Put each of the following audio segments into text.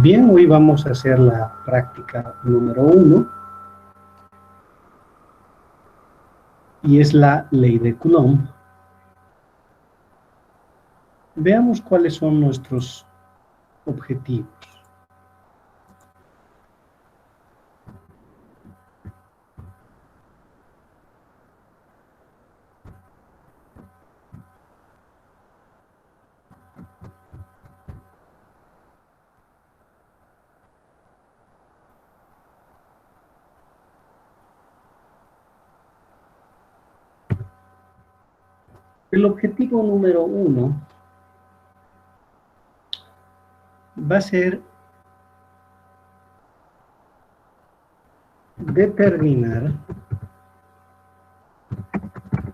Bien, hoy vamos a hacer la práctica número 1 y es la ley de Coulomb. Veamos cuáles son nuestros objetivos. El objetivo número 1 va a ser determinar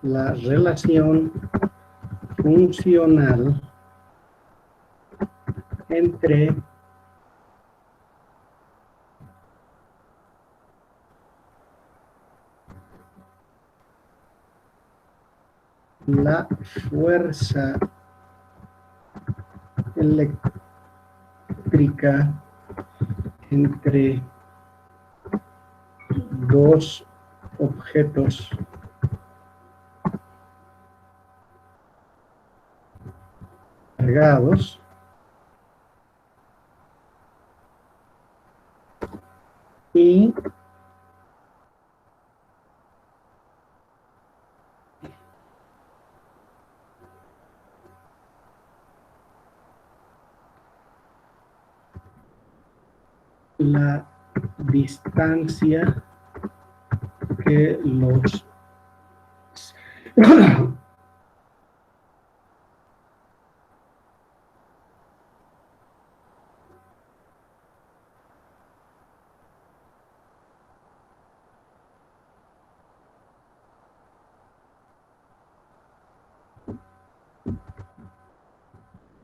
la relación funcional entre la fuerza eléctrica entre dos objetos cargados y la distancia que los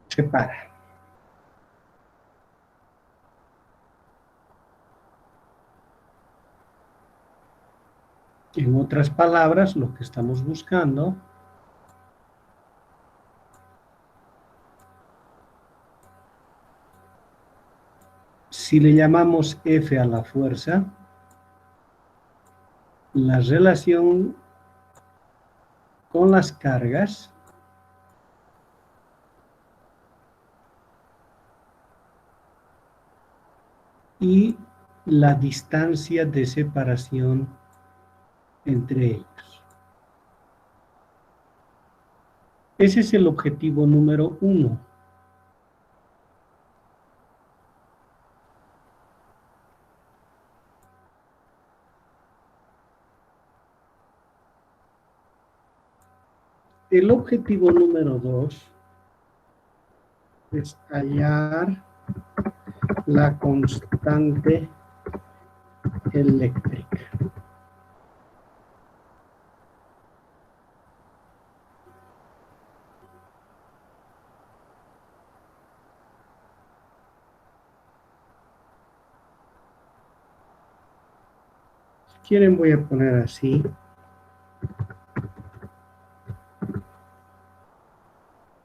separa. En otras palabras, lo que estamos buscando si le llamamos F a la fuerza, la relación con las cargas y la distancia de separación entre ellos. Ese es el objetivo número 1. El objetivo número 2 es hallar la constante eléctrica. Si quieren voy a poner así.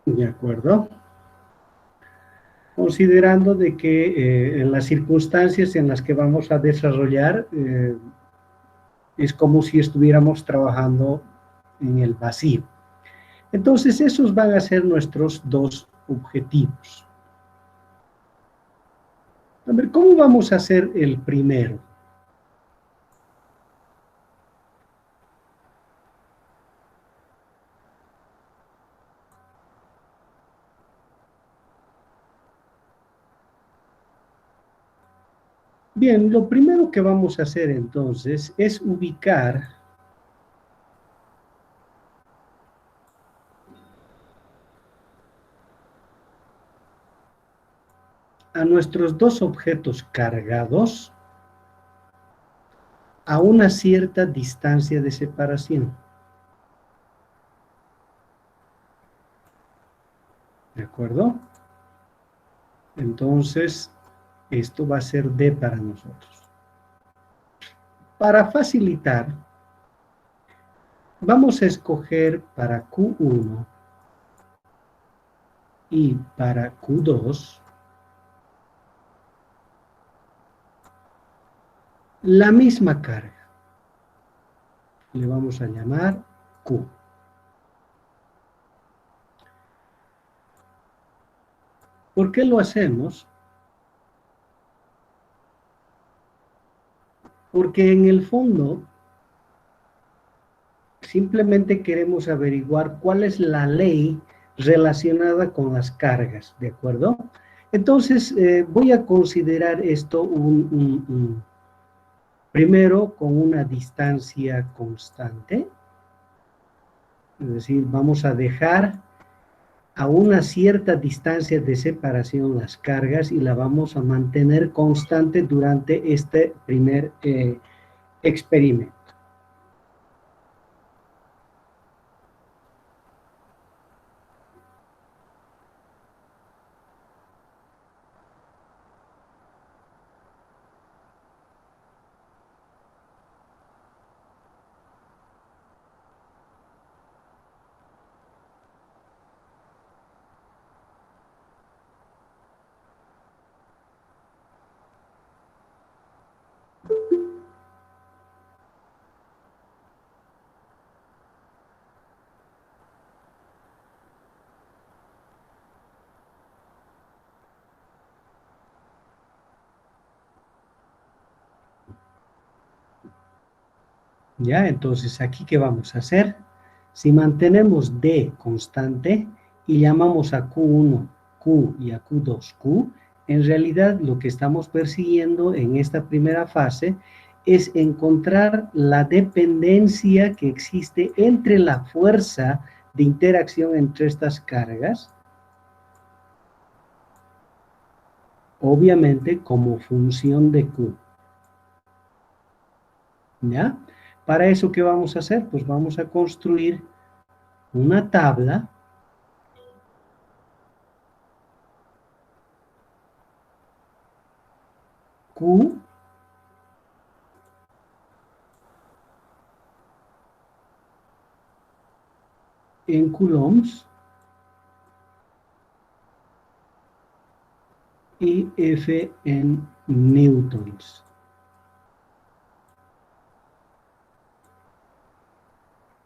De acuerdo. Considerando de que en las circunstancias en las que vamos a desarrollar es como si estuviéramos trabajando en el vacío. Entonces, esos van a ser nuestros dos objetivos. A ver, ¿cómo vamos a hacer el primero? Bien, lo primero que vamos a hacer entonces es ubicar a nuestros dos objetos cargados a una cierta distancia de separación. ¿De acuerdo? Entonces, esto va a ser D para nosotros. Para facilitar, vamos a escoger para Q1 y para Q2 la misma carga. Le vamos a llamar Q. ¿Por qué lo hacemos? Porque en el fondo simplemente queremos averiguar cuál es la ley relacionada con las cargas, ¿de acuerdo? Entonces, voy a considerar esto primero con una distancia constante, es decir, vamos a dejar a una cierta distancia de separación las cargas y la vamos a mantener constante durante este primer experimento. ¿Ya? Entonces, ¿aquí qué vamos a hacer? Si mantenemos D constante y llamamos a Q1 Q y a Q2 Q, en realidad lo que estamos persiguiendo en esta primera fase es encontrar la dependencia que existe entre la fuerza de interacción entre estas cargas, obviamente como función de Q. ¿Ya? Para eso, ¿qué vamos a hacer? Pues vamos a construir una tabla Q en coulombs y F en newtons.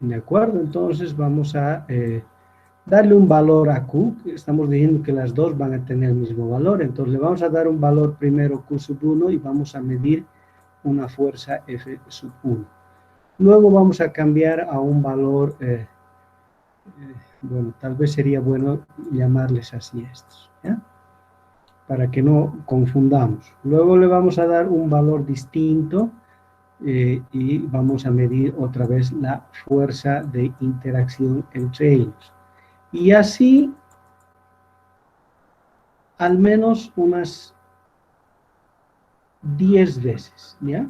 ¿De acuerdo? Entonces vamos a darle un valor a Q, estamos diciendo que las dos van a tener el mismo valor, entonces le vamos a dar un valor primero Q sub 1 y vamos a medir una fuerza F sub 1. Luego vamos a cambiar a un valor, bueno, tal vez sería bueno llamarles así a estos, ¿ya? Para que no confundamos. Luego le vamos a dar un valor distinto y vamos a medir otra vez la fuerza de interacción entre ellos. Y así, al menos unas 10 veces, ¿ya?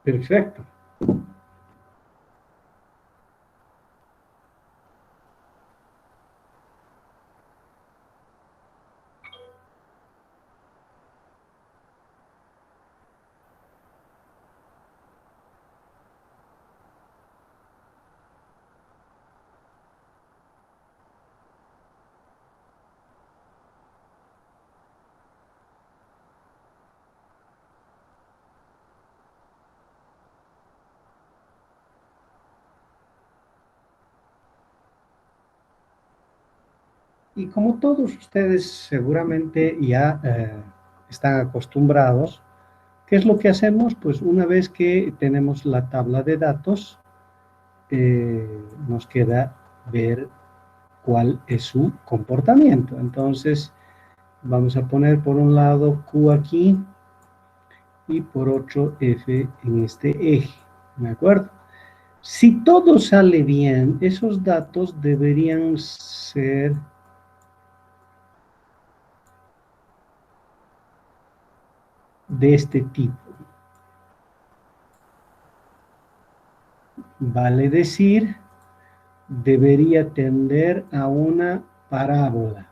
Perfecto. Y como todos ustedes seguramente ya están acostumbrados, ¿qué es lo que hacemos? Pues una vez que tenemos la tabla de datos, nos queda ver cuál es su comportamiento. Entonces, vamos a poner por un lado Q aquí y por otro F en este eje, ¿de acuerdo? Si todo sale bien, esos datos deberían ser de este tipo. Vale decir, debería tender a una parábola,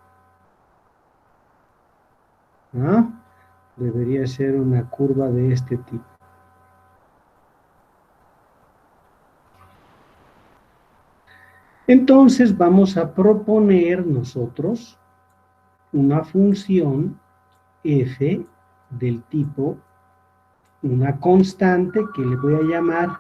¿no? Debería ser una curva de este tipo. Entonces vamos a proponer nosotros una función f del tipo, una constante que le voy a llamar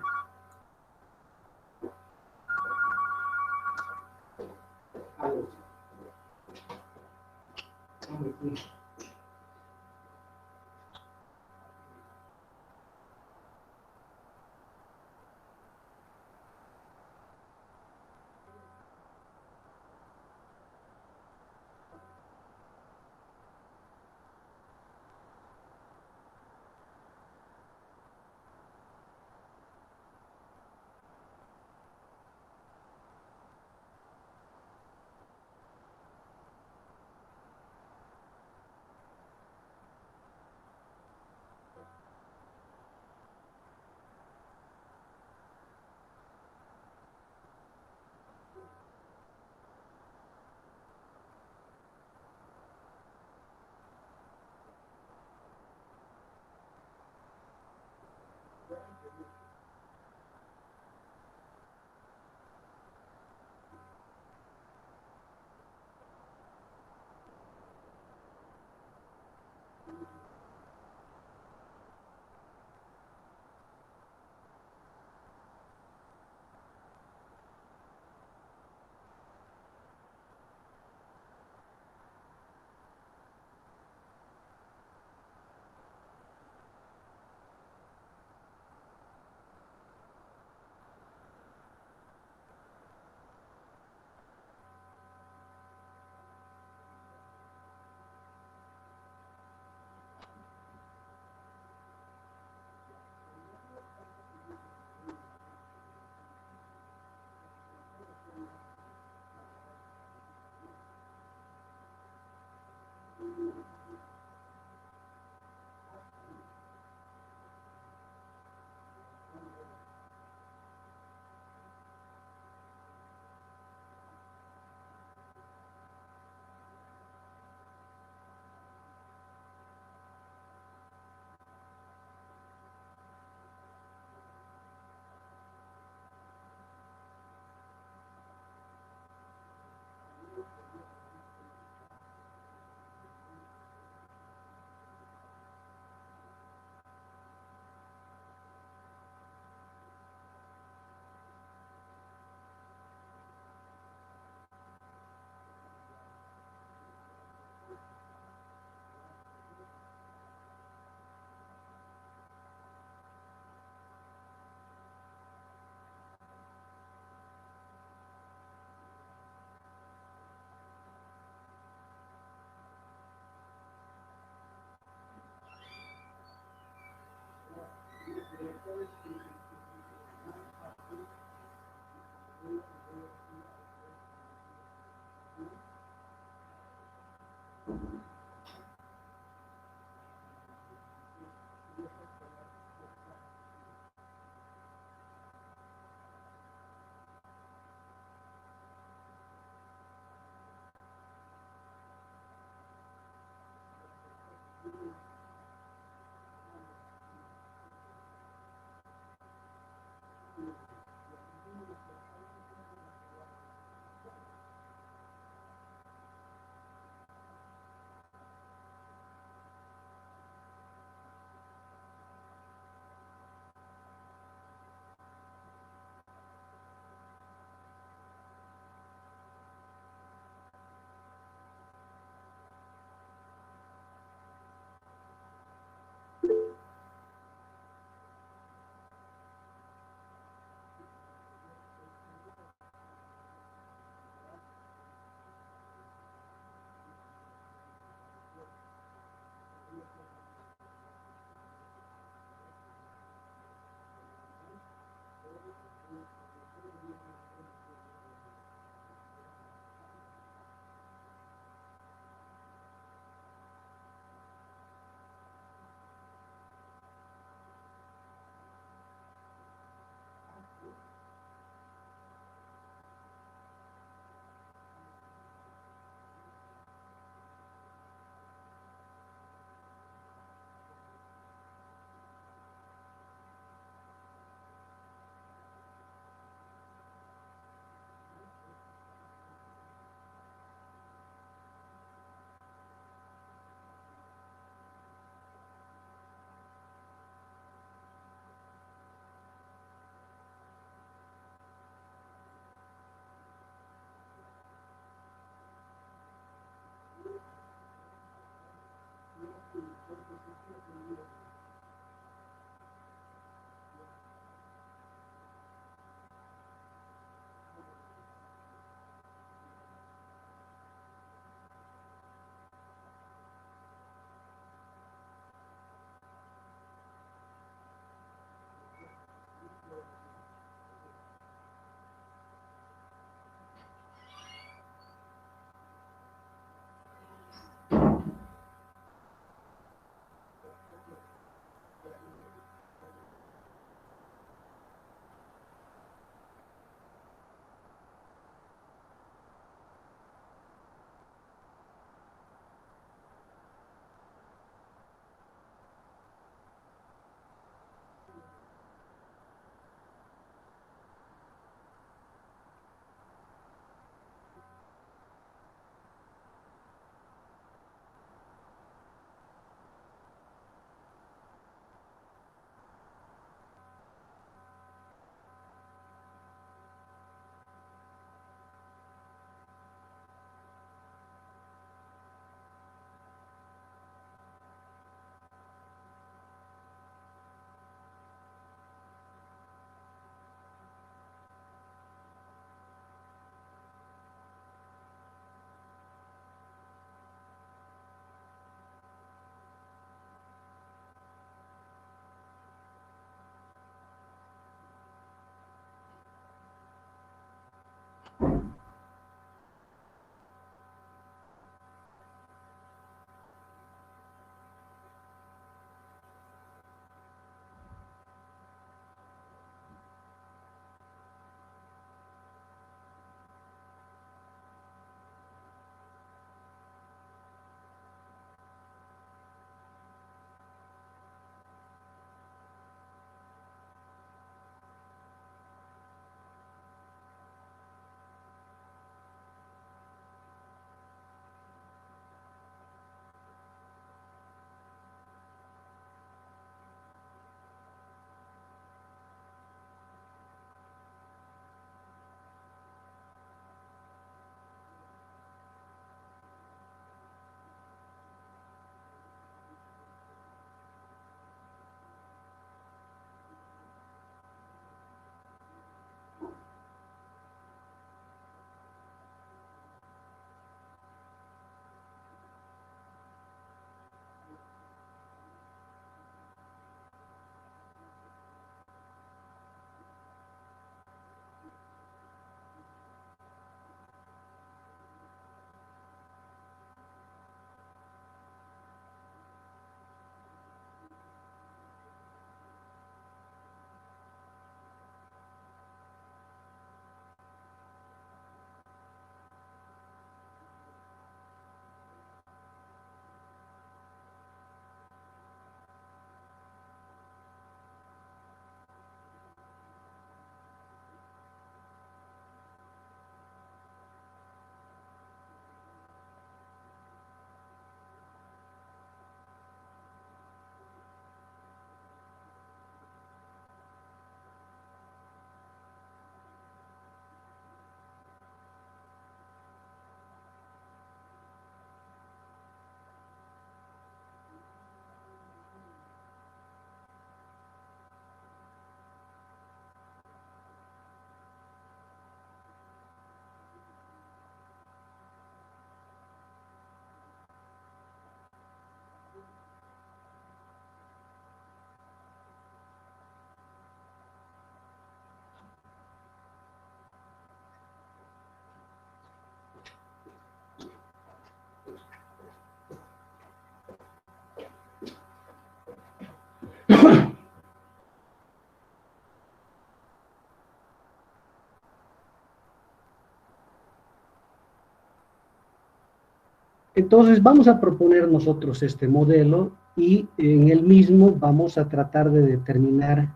Entonces vamos a proponer nosotros este modelo y en el mismo vamos a tratar de determinar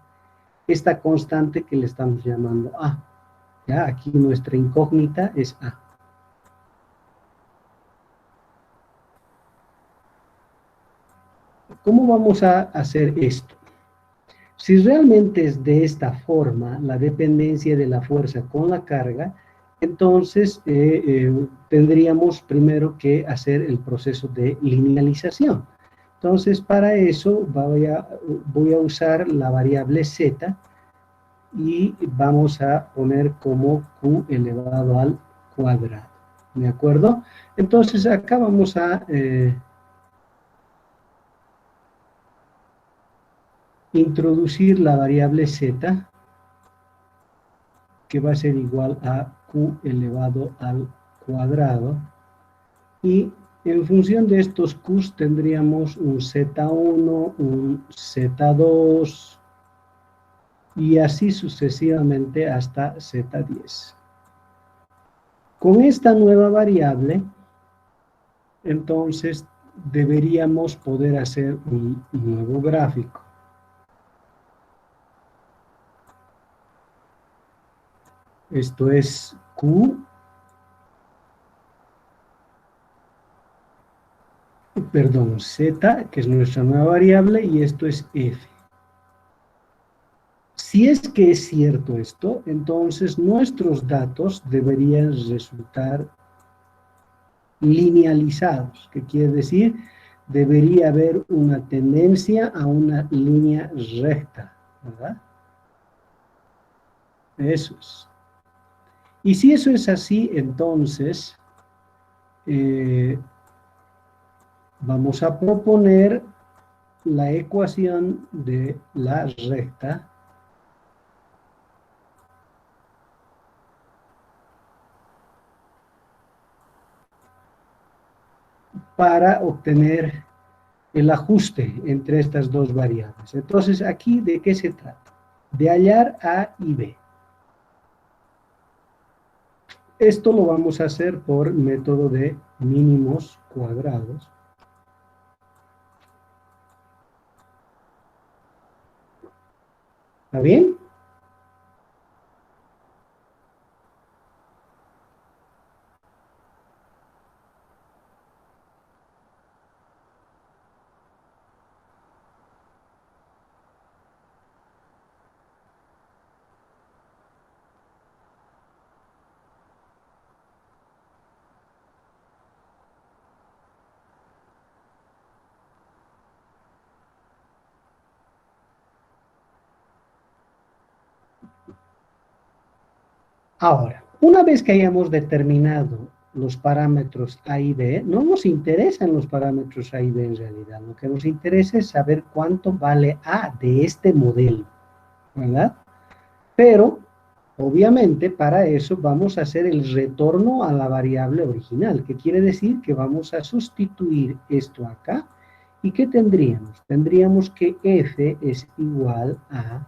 esta constante que le estamos llamando A. Ya, aquí nuestra incógnita es A. ¿Cómo vamos a hacer esto? Si realmente es de esta forma la dependencia de la fuerza con la carga, entonces tendríamos primero que hacer el proceso de linealización. Entonces, para eso voy a usar la variable z y vamos a poner como q elevado al cuadrado. ¿De acuerdo? Entonces, acá vamos a introducir la variable z, que va a ser igual a q elevado al cuadrado. Y en función de estos q's tendríamos un z1, un z2, y así sucesivamente hasta z10. Con esta nueva variable, entonces deberíamos poder hacer un nuevo gráfico. Esto es q, perdón, z, que es nuestra nueva variable, y esto es f. Si es que es cierto esto, entonces nuestros datos deberían resultar linealizados, que quiere decir, debería haber una tendencia a una línea recta, ¿verdad? Eso es. Y si eso es así, entonces vamos a proponer la ecuación de la recta para obtener el ajuste entre estas dos variables. Entonces, aquí, ¿de qué se trata? De hallar A y B. Esto lo vamos a hacer por método de mínimos cuadrados. ¿Está bien? Ahora, una vez que hayamos determinado los parámetros A y B, no nos interesan los parámetros A y B en realidad. Lo que nos interesa es saber cuánto vale A de este modelo, ¿verdad? Pero, obviamente, para eso vamos a hacer el retorno a la variable original, que quiere decir que vamos a sustituir esto acá. ¿Y qué tendríamos? Tendríamos que f es igual a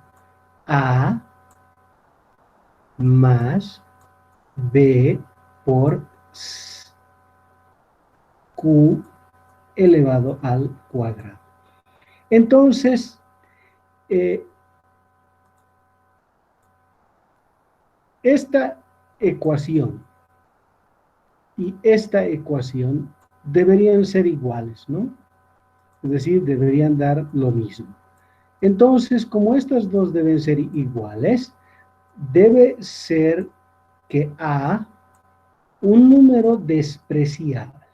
más b por q elevado al cuadrado. Entonces, esta ecuación y esta ecuación deberían ser iguales, ¿no? Es decir, deberían dar lo mismo. Entonces, como estas dos deben ser iguales, debe ser que A, un número despreciable.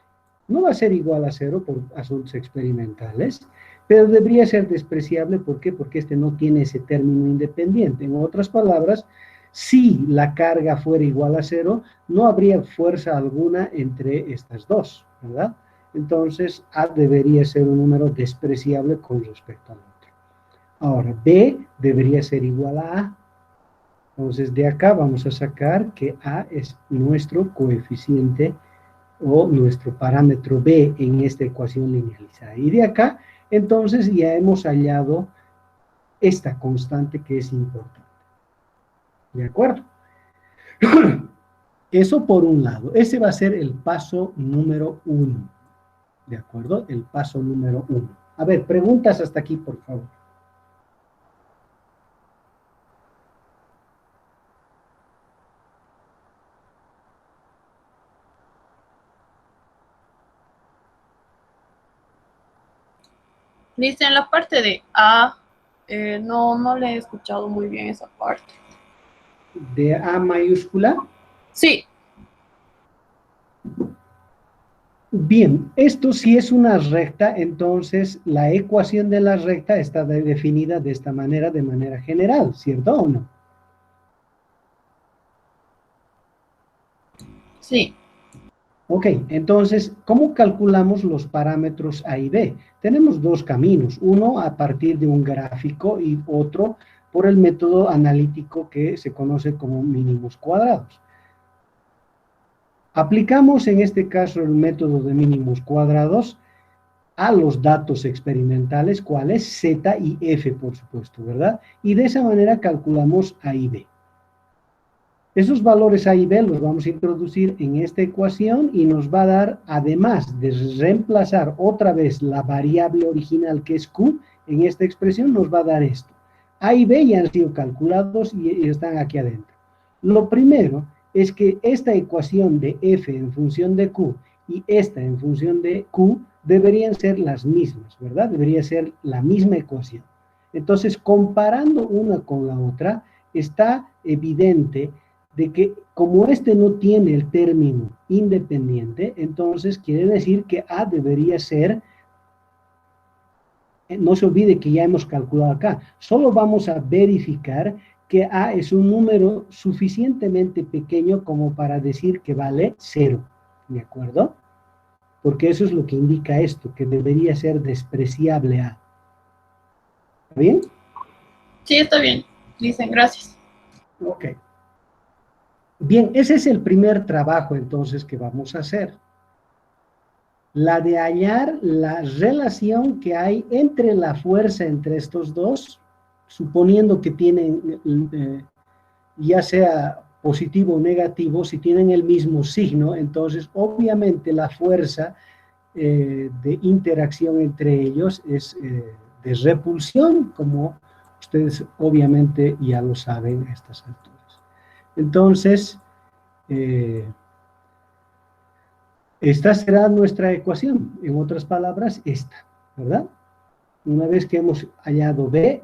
No va a ser igual a 0 por asuntos experimentales, pero debería ser despreciable. ¿Por qué? Porque este no tiene ese término independiente. En otras palabras, si la carga fuera igual a 0, no habría fuerza alguna entre estas dos, ¿verdad? Entonces, A debería ser un número despreciable con respecto al otro. Ahora, B debería ser igual a A. Entonces, de acá vamos a sacar que A es nuestro coeficiente o nuestro parámetro B en esta ecuación linealizada. Y de acá, entonces, ya hemos hallado esta constante que es importante. ¿De acuerdo? Eso por un lado. Ese va a ser el paso número 1. ¿De acuerdo? El paso número 1. A ver, preguntas hasta aquí, por favor. Dice en la parte de A, no le he escuchado muy bien esa parte. ¿De A mayúscula? Sí. Bien, esto si es una recta, entonces la ecuación de la recta está definida de esta manera, de manera general, ¿cierto o no? Sí. Ok, entonces, ¿cómo calculamos los parámetros A y B? Tenemos dos caminos, uno a partir de un gráfico y otro por el método analítico que se conoce como mínimos cuadrados. Aplicamos en este caso el método de mínimos cuadrados a los datos experimentales, cuáles Z y F, por supuesto, ¿verdad? Y de esa manera calculamos A y B. Esos valores A y B los vamos a introducir en esta ecuación y nos va a dar, además de reemplazar otra vez la variable original que es Q, en esta expresión nos va a dar esto. A y B ya han sido calculados y están aquí adentro. Lo primero es que esta ecuación de F en función de Q y esta en función de Q deberían ser las mismas, ¿verdad? Debería ser la misma ecuación. Entonces, comparando una con la otra, está evidente de que como este no tiene el término independiente, entonces quiere decir que A debería ser, no se olvide que ya hemos calculado acá, solo vamos a verificar que A es un número suficientemente pequeño como para decir que vale 0, ¿de acuerdo? Porque eso es lo que indica esto, que debería ser despreciable A. ¿Está bien? Sí, está bien. Dicen gracias. Ok. Bien, ese es el primer trabajo entonces que vamos a hacer. La de hallar la relación que hay entre la fuerza entre estos dos, suponiendo que tienen, ya sea positivo o negativo, si tienen el mismo signo, entonces obviamente la fuerza de interacción entre ellos es de repulsión, como ustedes obviamente ya lo saben a estas alturas. Entonces, esta será nuestra ecuación, en otras palabras, esta, ¿verdad? Una vez que hemos hallado B,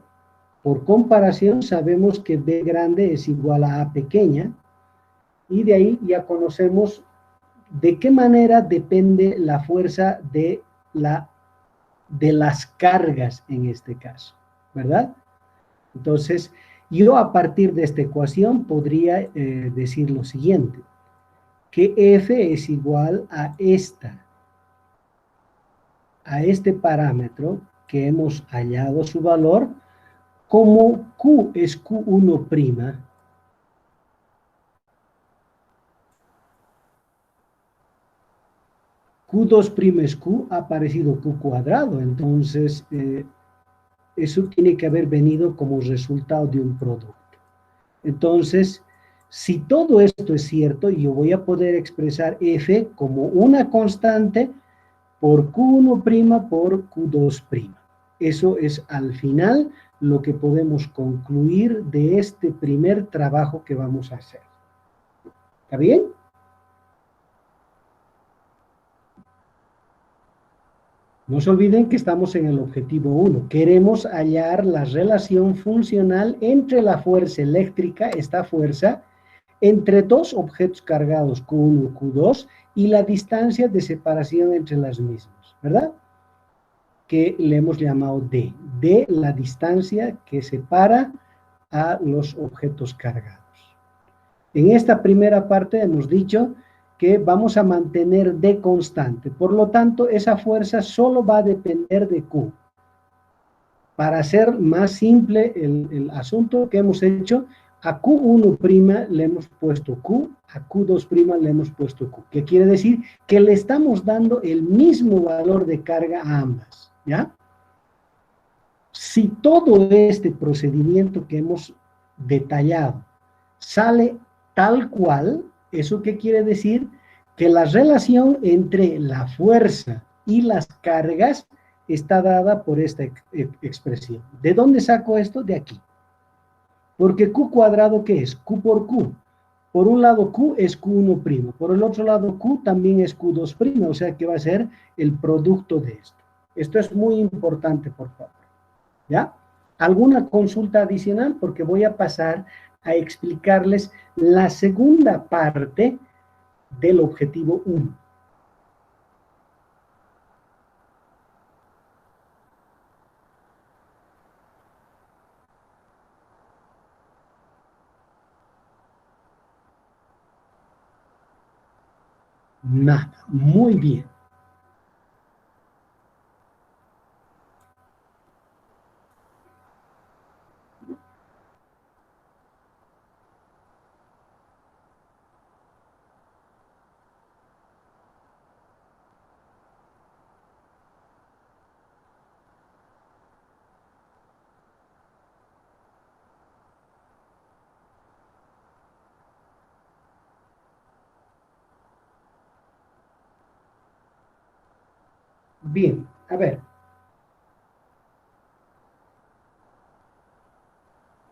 por comparación sabemos que B grande es igual a A pequeña, y de ahí ya conocemos de qué manera depende la fuerza de las cargas en este caso, ¿verdad? Entonces, yo a partir de esta ecuación podría decir lo siguiente, que F es igual a este parámetro que hemos hallado su valor, como Q es Q1', Q2' es Q, ha aparecido Q cuadrado, entonces eso tiene que haber venido como resultado de un producto. Entonces, si todo esto es cierto, yo voy a poder expresar F como una constante por Q1' por Q2'. Eso es al final lo que podemos concluir de este primer trabajo que vamos a hacer. ¿Está bien? No se olviden que estamos en el objetivo 1. Queremos hallar la relación funcional entre la fuerza eléctrica, esta fuerza, entre dos objetos cargados Q1 y Q2 y la distancia de separación entre las mismas, ¿verdad? Que le hemos llamado D. D, la distancia que separa a los objetos cargados. En esta primera parte hemos dicho que vamos a mantener D constante. Por lo tanto, esa fuerza solo va a depender de Q. Para hacer más simple el asunto que hemos hecho, a Q1' le hemos puesto Q, a Q2' le hemos puesto Q. ¿Qué quiere decir? Que le estamos dando el mismo valor de carga a ambas, ¿ya? Si todo este procedimiento que hemos detallado sale tal cual, ¿eso qué quiere decir? Que la relación entre la fuerza y las cargas está dada por esta expresión. ¿De dónde saco esto? De aquí. Porque Q cuadrado, ¿qué es? Q por Q. Por un lado Q es Q1', por el otro lado Q también es Q2', o sea que va a ser el producto de esto. Esto es muy importante, por favor. ¿Ya? ¿Alguna consulta adicional? Porque voy a pasar a explicarles la segunda parte del objetivo 1. Nada. Muy bien. Bien, a ver.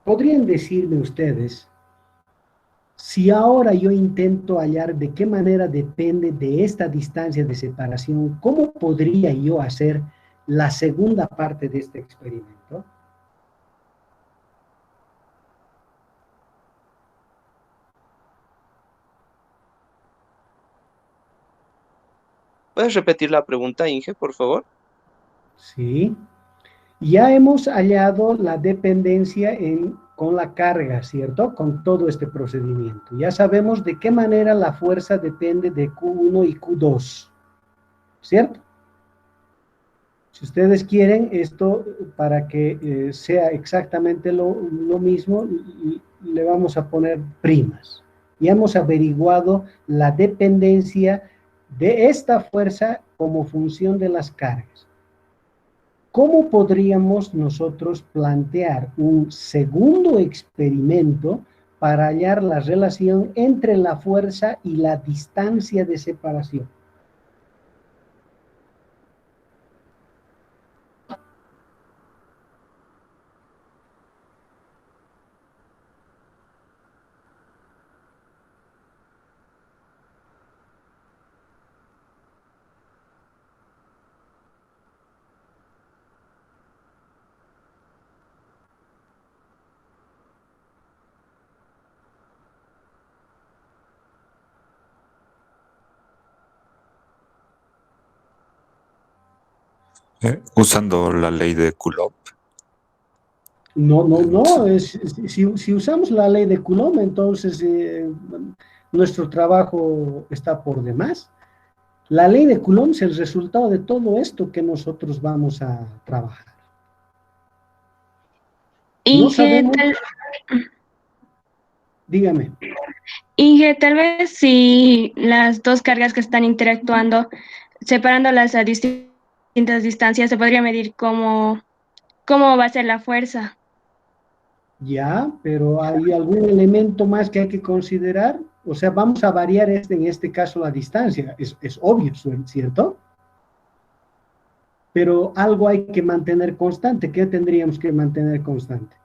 ¿Podrían decirme ustedes, si ahora yo intento hallar de qué manera depende de esta distancia de separación, cómo podría yo hacer la segunda parte de este experimento? ¿Puedes repetir la pregunta, Inge, por favor? Sí. Ya hemos hallado la dependencia con la carga, ¿cierto? Con todo este procedimiento. Ya sabemos de qué manera la fuerza depende de Q1 y Q2, ¿cierto? Si ustedes quieren esto para que sea exactamente lo mismo, le vamos a poner primas. Ya hemos averiguado la dependencia de esta fuerza como función de las cargas. ¿Cómo podríamos nosotros plantear un segundo experimento para hallar la relación entre la fuerza y la distancia de separación? Usando la ley de Coulomb. No. Si usamos la ley de Coulomb, entonces nuestro trabajo está por demás. La ley de Coulomb es el resultado de todo esto que nosotros vamos a trabajar. No sabemos. Dígame. Inge, tal vez si las dos cargas que están interactuando, separándolas a distintas distancias, se podría medir cómo va a ser la fuerza. Ya, pero ¿hay algún elemento más que hay que considerar? O sea, vamos a variar en este caso la distancia, es obvio, ¿cierto? Pero algo hay que mantener constante. ¿Qué tendríamos que mantener constante?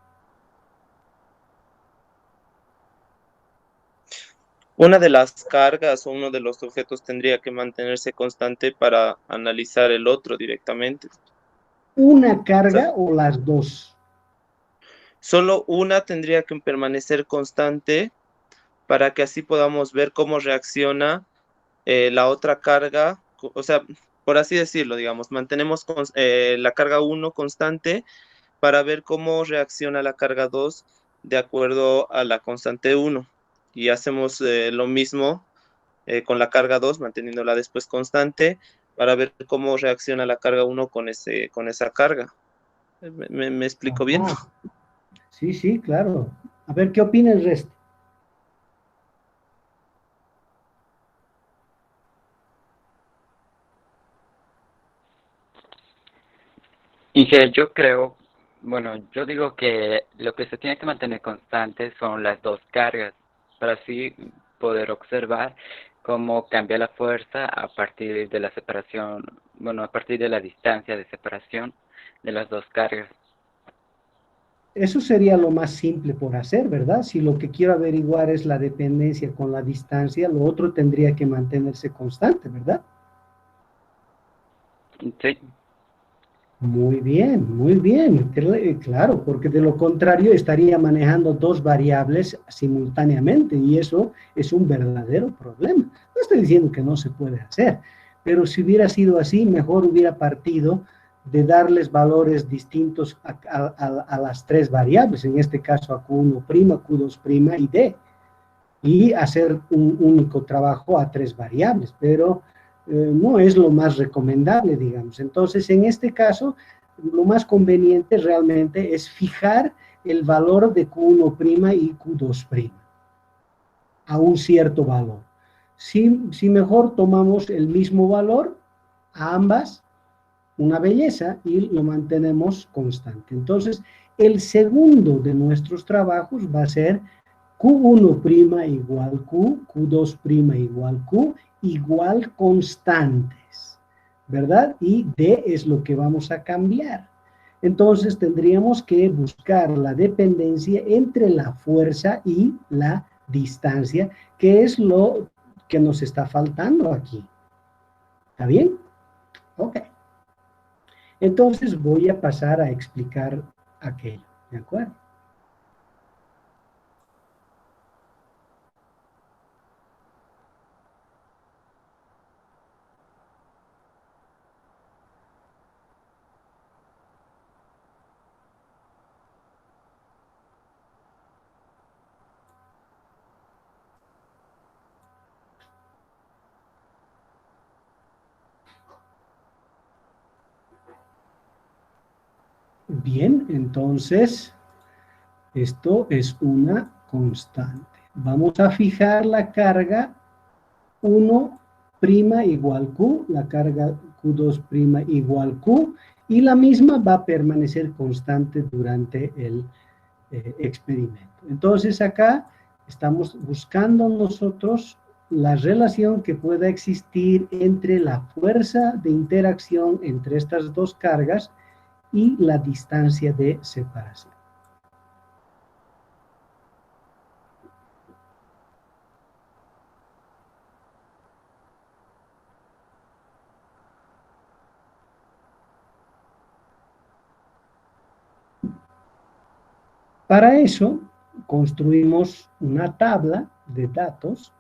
Una de las cargas o uno de los objetos tendría que mantenerse constante para analizar el otro directamente. ¿Una carga o las dos? Solo una tendría que permanecer constante para que así podamos ver cómo reacciona la otra carga, o sea, por así decirlo, digamos, mantenemos la carga 1 constante para ver cómo reacciona la carga 2 de acuerdo a la constante 1. Y hacemos lo mismo con la carga 2, manteniéndola después constante, para ver cómo reacciona la carga 1 con esa carga. ¿Me explico bien? Sí, claro. A ver, ¿qué opina el resto? Y que yo creo, bueno, yo digo que lo que se tiene que mantener constante son las dos cargas, para así poder observar cómo cambia la fuerza a partir de la separación, bueno, a partir de la distancia de separación de las dos cargas. Eso sería lo más simple por hacer, ¿verdad? Si lo que quiero averiguar es la dependencia con la distancia, lo otro tendría que mantenerse constante, ¿verdad? Sí. Muy bien, claro, porque de lo contrario estaría manejando dos variables simultáneamente y eso es un verdadero problema. No estoy diciendo que no se puede hacer, pero si hubiera sido así, mejor hubiera partido de darles valores distintos a las tres variables, en este caso a Q1', Q2' y D. y hacer un único trabajo a 3 variables, pero no es lo más recomendable, digamos. Entonces, en este caso, lo más conveniente realmente es fijar el valor de Q1' y Q2' a un cierto valor. Si mejor tomamos el mismo valor a ambas, una belleza, y lo mantenemos constante. Entonces, el segundo de nuestros trabajos va a ser Q1' igual Q, Q2' igual Q, igual constantes, ¿verdad? Y D es lo que vamos a cambiar. Entonces, tendríamos que buscar la dependencia entre la fuerza y la distancia, que es lo que nos está faltando aquí. ¿Está bien? Ok. Entonces voy a pasar a explicar aquello, ¿de acuerdo? Bien, entonces esto es una constante. Vamos a fijar la carga 1' igual Q, la carga Q2' igual Q, y la misma va a permanecer constante durante el experimento. Entonces acá estamos buscando nosotros la relación que pueda existir entre la fuerza de interacción entre estas dos cargas y la distancia de separación. Para eso, construimos una tabla de datos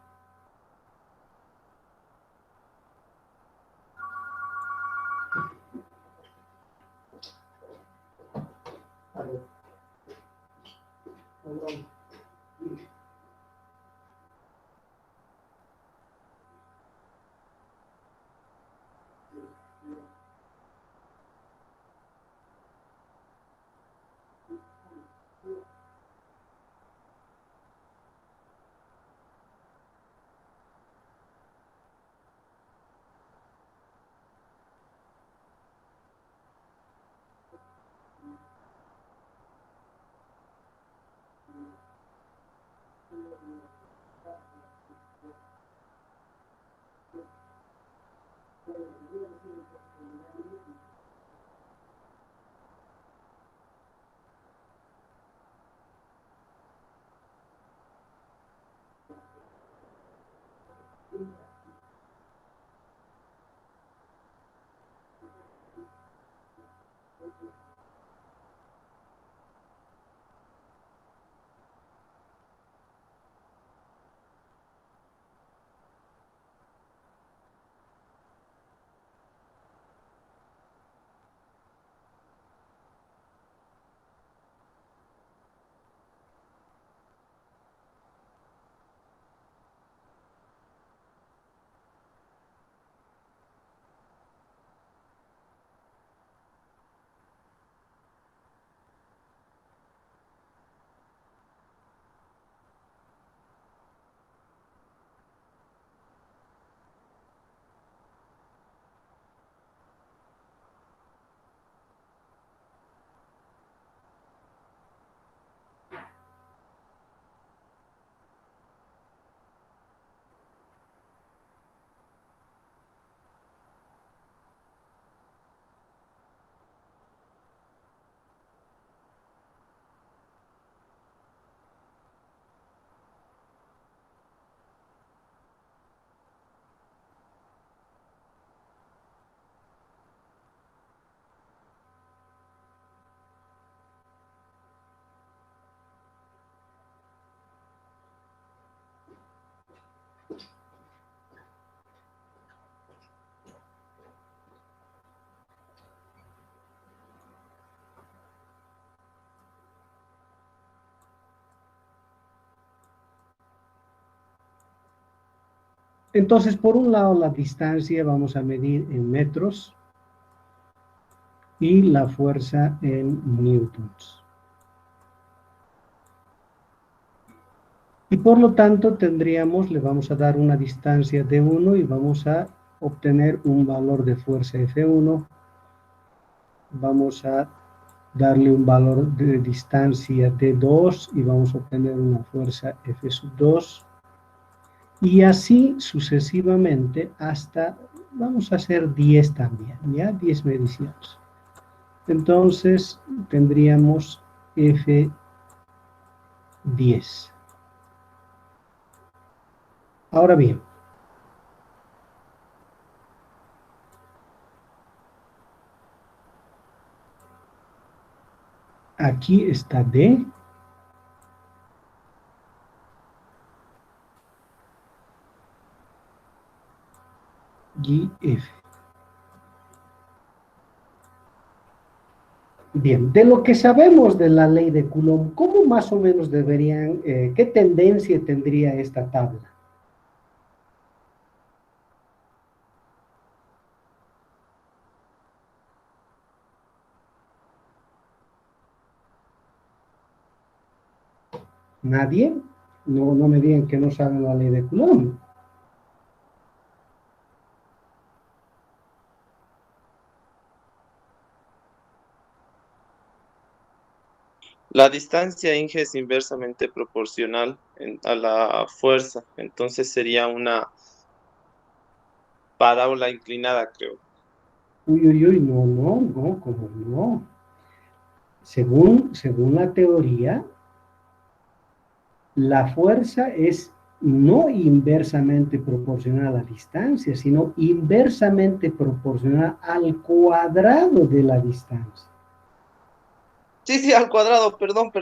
Entonces, por un lado, la distancia vamos a medir en metros y la fuerza en newtons. Y por lo tanto tendríamos, le vamos a dar una distancia de 1 y vamos a obtener un valor de fuerza F1. Vamos a darle un valor de distancia de 2 y vamos a obtener una fuerza F2. Y así sucesivamente hasta, vamos a hacer 10 también, ¿ya? 10 mediciones. Entonces tendríamos F10. Ahora bien, aquí está D. Y F. Bien, de lo que sabemos de la ley de Coulomb, ¿cómo más o menos deberían, qué tendencia tendría esta tabla? ¿Nadie? No me digan que no saben la ley de Coulomb. La distancia, Inge, es inversamente proporcional a la fuerza, entonces sería una parábola inclinada, creo. Uy, no, como no. Según la teoría, la fuerza es no inversamente proporcional a la distancia, sino inversamente proporcional al cuadrado de la distancia. Sí, al cuadrado, perdón.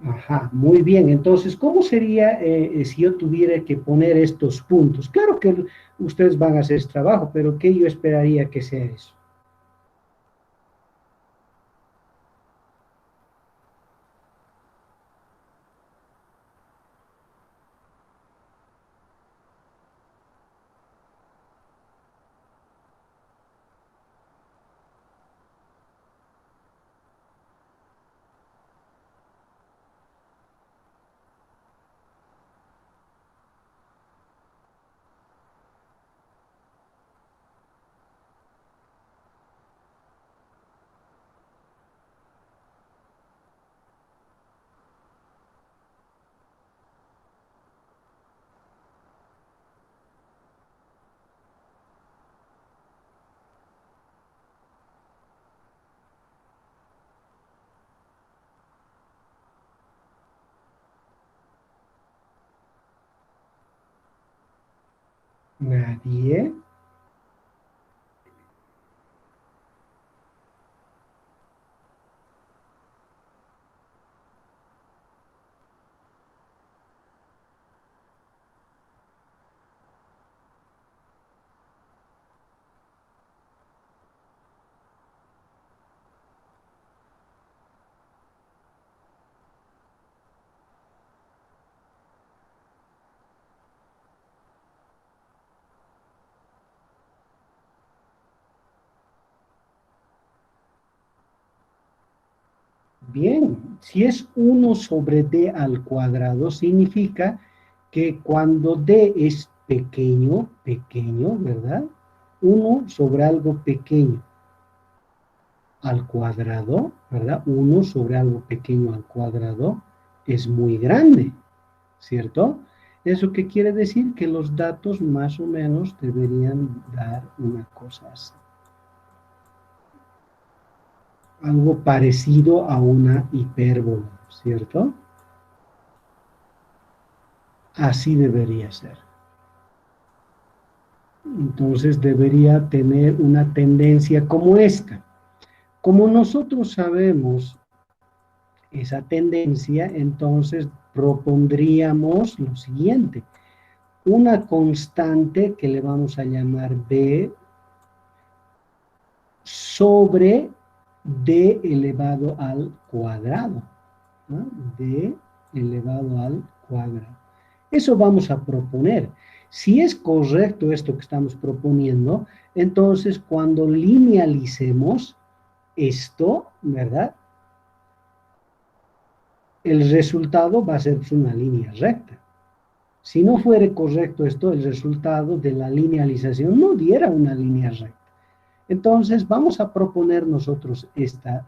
Ajá, muy bien. Entonces, ¿cómo sería si yo tuviera que poner estos puntos? Claro que ustedes van a hacer ese trabajo, pero ¿qué yo esperaría que sea eso? Nadie. Bien, si es 1 sobre d al cuadrado, significa que cuando d es pequeño, ¿verdad? 1 sobre algo pequeño al cuadrado, ¿verdad? 1 sobre algo pequeño al cuadrado es muy grande, ¿cierto? ¿Eso qué quiere decir? Que los datos más o menos deberían dar una cosa así. Algo parecido a una hipérbola, ¿cierto? Así debería ser. Entonces debería tener una tendencia como esta. Como nosotros sabemos esa tendencia, entonces propondríamos lo siguiente. Una constante que le vamos a llamar B sobre D elevado al cuadrado. ¿No? D elevado al cuadrado. Eso vamos a proponer. Si es correcto esto que estamos proponiendo, entonces cuando linealicemos esto, ¿verdad? El resultado va a ser una línea recta. Si no fuera correcto esto, el resultado de la linealización no diera una línea recta. Entonces, vamos a proponer nosotros esta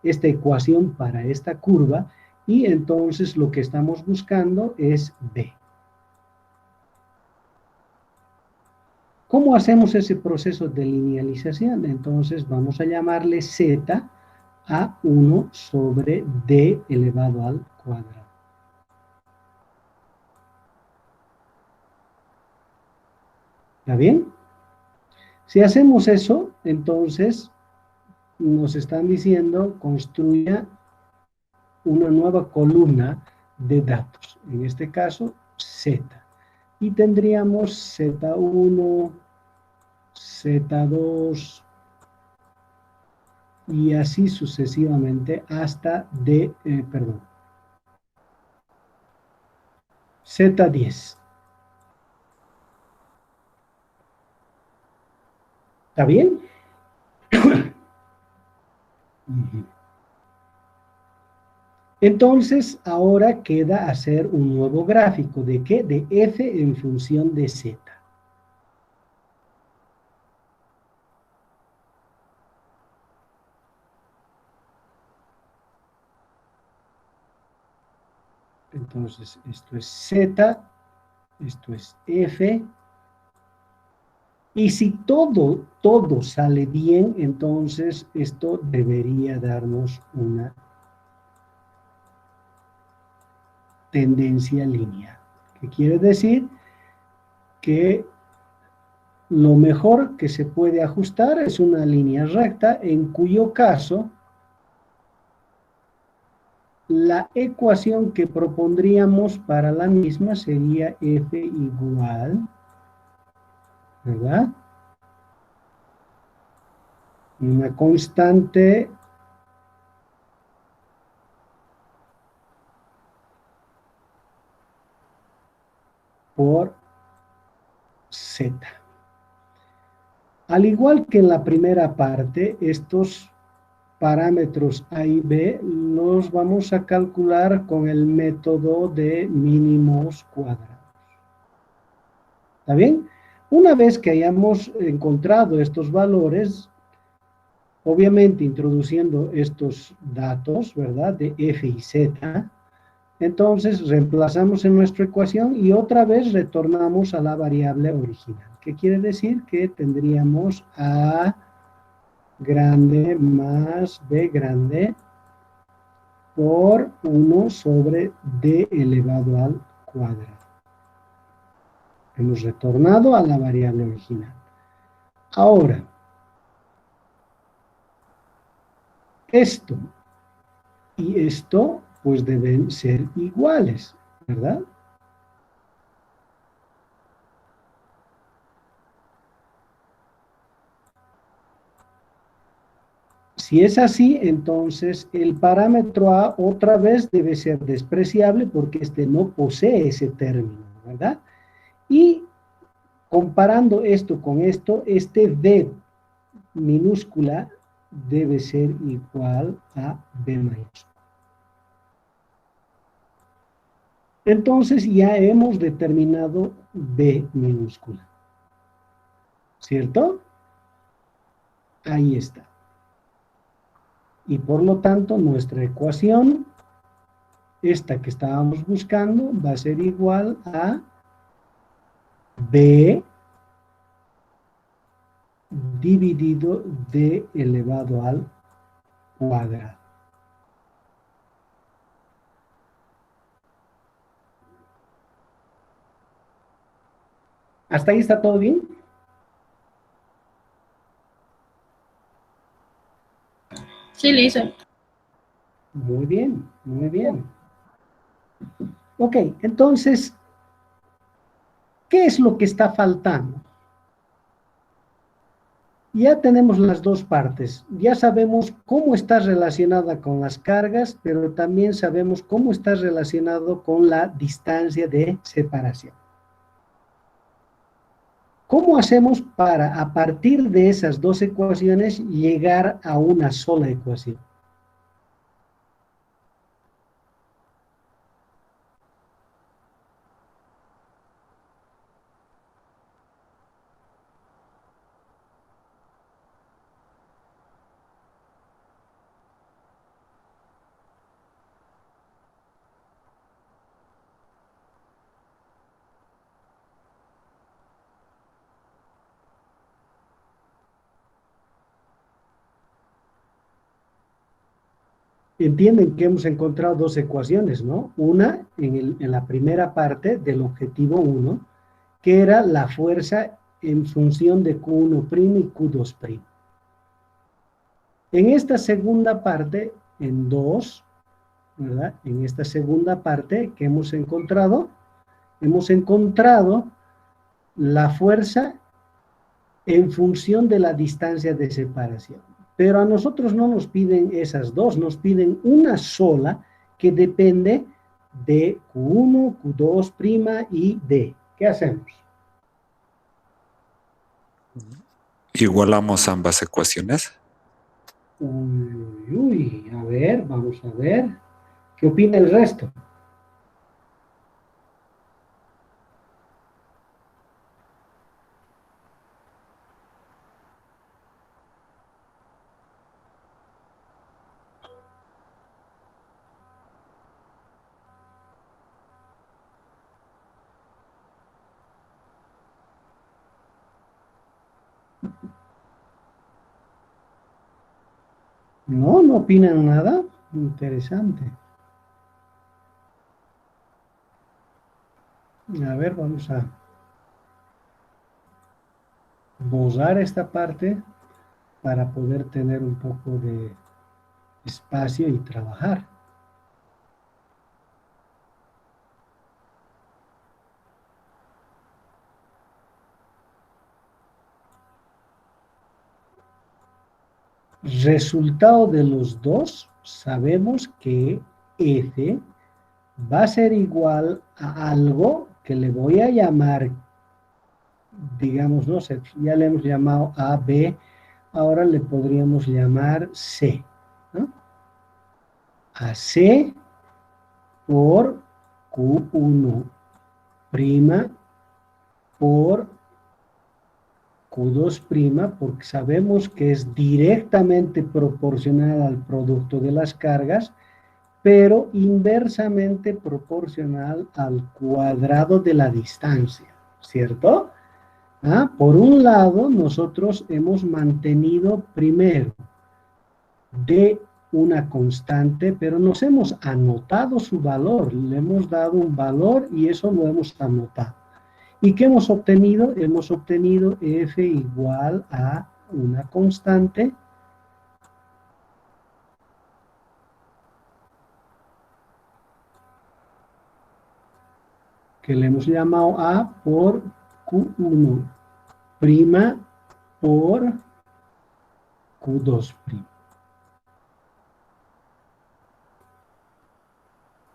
ecuación para esta curva, y entonces lo que estamos buscando es B. ¿Cómo hacemos ese proceso de linealización? Entonces, vamos a llamarle Z a 1 sobre D elevado al cuadrado. ¿Está bien? Si hacemos eso, entonces nos están diciendo construya una nueva columna de datos, en este caso Z. Y tendríamos Z1, Z2 y así sucesivamente hasta Z10. ¿Está bien? Entonces, ahora queda hacer un nuevo gráfico. ¿De qué? De F en función de Z. Entonces, esto es Z, esto es F. Y si todo sale bien, entonces esto debería darnos una tendencia lineal. ¿Qué quiere decir? Que lo mejor que se puede ajustar es una línea recta, en cuyo caso la ecuación que propondríamos para la misma sería F igual, ¿verdad? Una constante por Z. Al igual que en la primera parte, estos parámetros A y B los vamos a calcular con el método de mínimos cuadrados. ¿Está bien? Una vez que hayamos encontrado estos valores, obviamente introduciendo estos datos, ¿verdad? De F y Z, entonces reemplazamos en nuestra ecuación y otra vez retornamos a la variable original. ¿Qué quiere decir? Que tendríamos A grande más B grande por 1 sobre D elevado al cuadrado. Hemos retornado a la variable original. Ahora, esto y esto pues deben ser iguales, ¿verdad? Si es así, entonces el parámetro A otra vez debe ser despreciable porque este no posee ese término, ¿verdad? Y comparando esto con esto, este D minúscula debe ser igual a B mayúscula. Entonces ya hemos determinado B minúscula, ¿cierto? Ahí está. Y por lo tanto nuestra ecuación, esta que estábamos buscando, va a ser igual a B dividido D elevado al cuadrado. ¿Hasta ahí está todo bien? Sí, le hice. Muy bien, muy bien. Ok, entonces, ¿qué es lo que está faltando? Ya tenemos las dos partes. Ya sabemos cómo está relacionada con las cargas, pero también sabemos cómo está relacionado con la distancia de separación. ¿Cómo hacemos para, a partir de esas dos ecuaciones, llegar a una sola ecuación? Entienden que hemos encontrado dos ecuaciones, ¿no? Una en la primera parte del objetivo 1, que era la fuerza en función de Q1' y Q2'. En esta segunda parte, en 2, ¿verdad? En esta segunda parte que hemos encontrado la fuerza en función de la distancia de separación. Pero a nosotros no nos piden esas dos, nos piden una sola que depende de Q1, Q2' y D. ¿Qué hacemos? Igualamos ambas ecuaciones. Uy, a ver, vamos a ver. ¿Qué opina el resto? No, no opinan nada. Interesante. A ver, vamos a borrar esta parte para poder tener un poco de espacio y trabajar. Resultado de los dos, sabemos que F va a ser igual a algo que le voy a llamar, digamos, no sé, ya le hemos llamado A, B, ahora le podríamos llamar C, ¿no? AC por Q1' por Q2', porque sabemos que es directamente proporcional al producto de las cargas, pero inversamente proporcional al cuadrado de la distancia, ¿cierto? Por un lado, nosotros hemos mantenido primero D una constante, pero nos hemos anotado su valor, le hemos dado un valor y eso lo hemos anotado. ¿Y qué hemos obtenido? Hemos obtenido F igual a una constante que le hemos llamado A por Q1' por Q2'.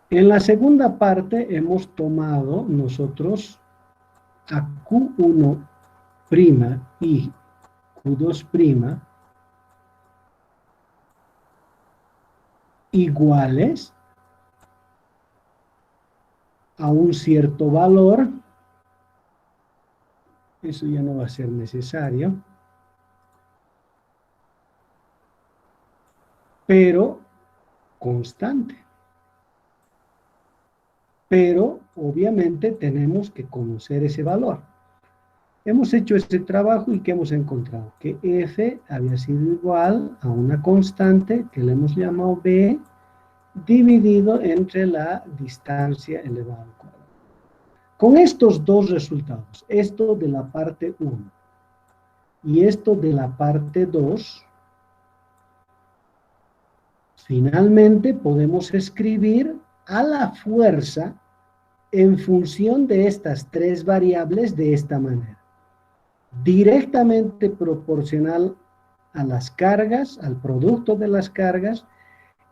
En la segunda parte hemos tomado nosotros a Q1' y Q2' iguales a un cierto valor, eso ya no va a ser necesario, pero constante. Pero obviamente tenemos que conocer ese valor. Hemos hecho ese trabajo y ¿qué hemos encontrado? Que F había sido igual a una constante que le hemos llamado B dividido entre la distancia elevada al cuadrado. Con estos dos resultados, esto de la parte 1 y esto de la parte 2, finalmente podemos escribir a la fuerza en función de estas tres variables de esta manera. directamente proporcional a las cargas, al producto de las cargas,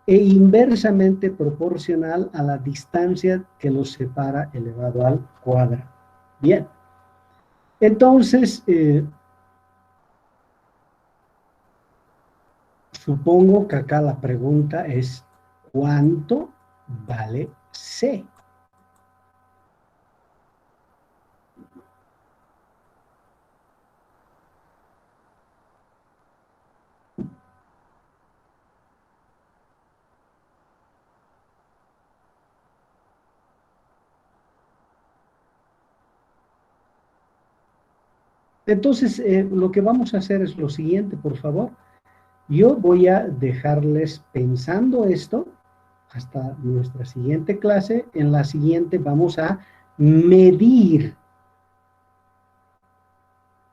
e inversamente proporcional a la distancia que los separa elevado al cuadrado. Bien. Entonces, supongo que acá la pregunta es, ¿cuánto vale C? Entonces, lo que vamos a hacer es lo siguiente, por favor. Yo voy a dejarles pensando esto hasta nuestra siguiente clase. En la siguiente vamos a medir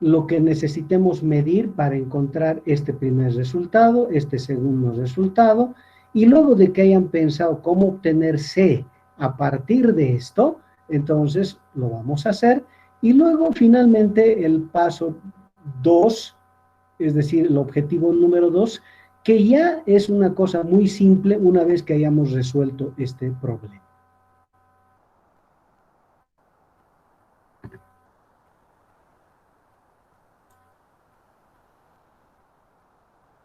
lo que necesitemos medir para encontrar este primer resultado, este segundo resultado, y luego de que hayan pensado cómo obtener C a partir de esto, entonces lo vamos a hacer, y luego finalmente el paso 2, es decir, el objetivo número 2, que ya es una cosa muy simple una vez que hayamos resuelto este problema.